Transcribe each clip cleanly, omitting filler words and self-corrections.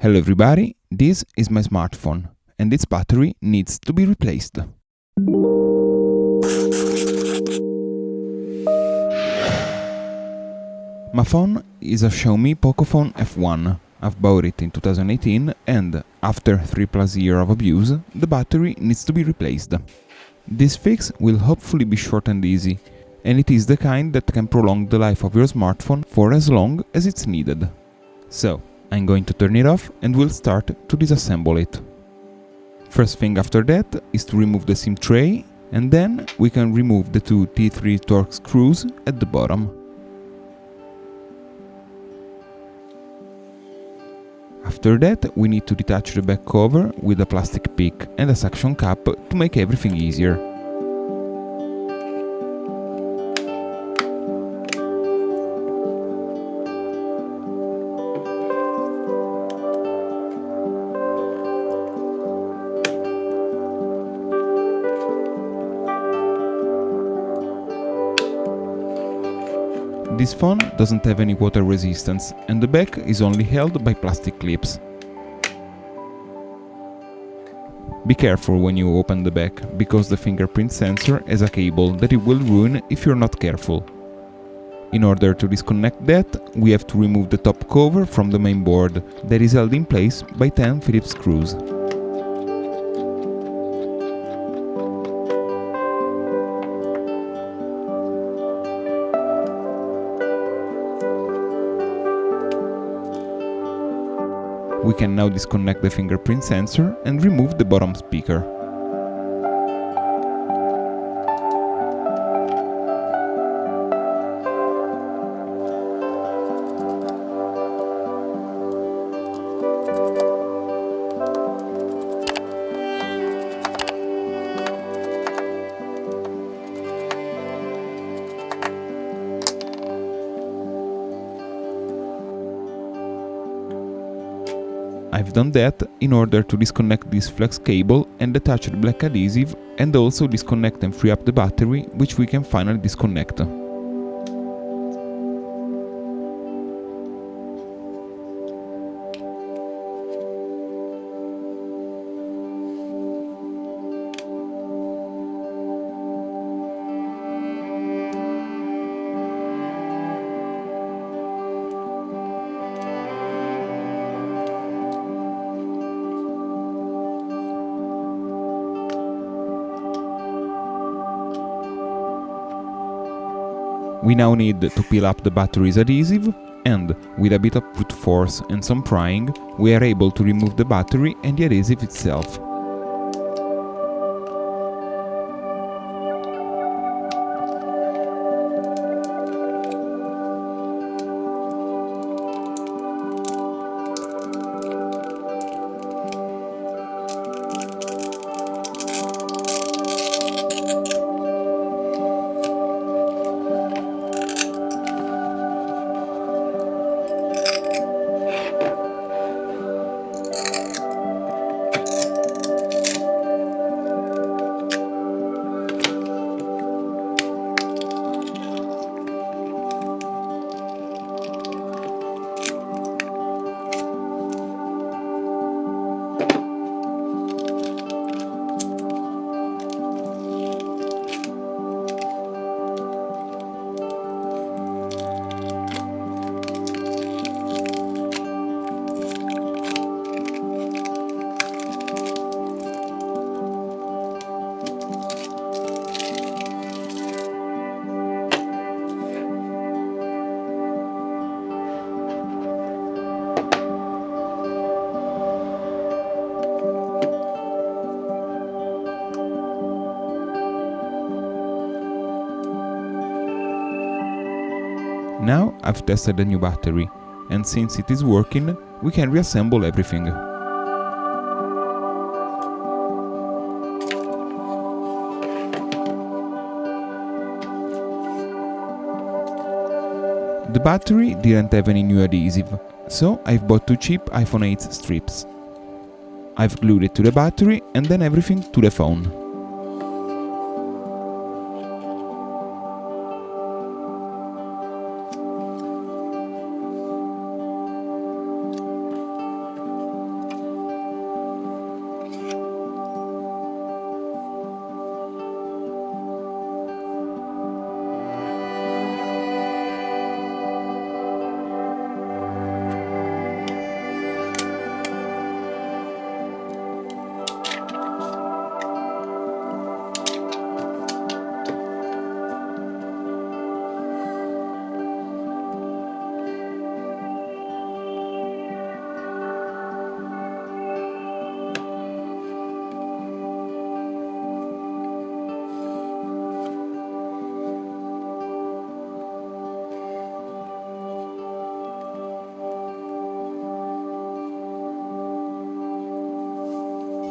Hello everybody, this is my smartphone and its battery needs to be replaced. My phone is a Xiaomi POCO F1. I've bought it in 2018 and, after 3+ years of abuse, the battery needs to be replaced. This fix will hopefully be short and easy, and it is the kind that can prolong the life of your smartphone for as long as it's needed. So, I'm going to turn it off and we'll start to disassemble it. First thing after that is to remove the SIM tray, and then we can remove the two T3 Torx screws at the bottom. After that, we need to detach the back cover with a plastic pick and a suction cap to make everything easier. This phone doesn't have any water resistance and the back is only held by plastic clips. Be careful when you open the back, because the fingerprint sensor has a cable that it will ruin if you're not careful. In order to disconnect that, we have to remove the top cover from the main board that is held in place by 10 Phillips screws. We can now disconnect the fingerprint sensor and remove the bottom speaker. I've done that in order to disconnect this flex cable and attach the black adhesive, and also disconnect and free up the battery, which we can finally disconnect. We now need to peel up the battery's adhesive, and, with a bit of brute force and some prying, we are able to remove the battery and the adhesive itself. Now I've tested the new battery, and since it is working, we can reassemble everything. The battery didn't have any new adhesive, so I've bought two cheap iPhone 8 strips. I've glued it to the battery and then everything to the phone.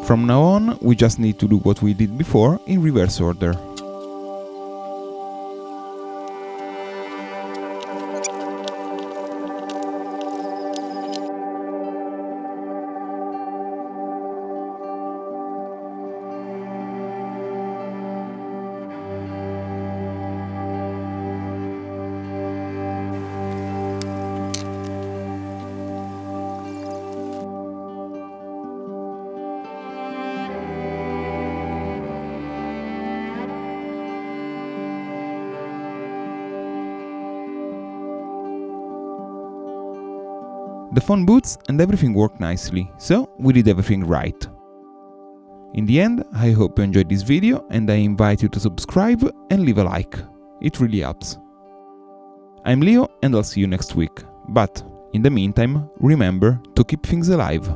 From now on, we just need to do what we did before in reverse order. The phone boots and everything worked nicely, so we did everything right. In the end, I hope you enjoyed this video and I invite you to subscribe and leave a like. It really helps. I'm Leo and I'll see you next week, but in the meantime, remember to keep things alive.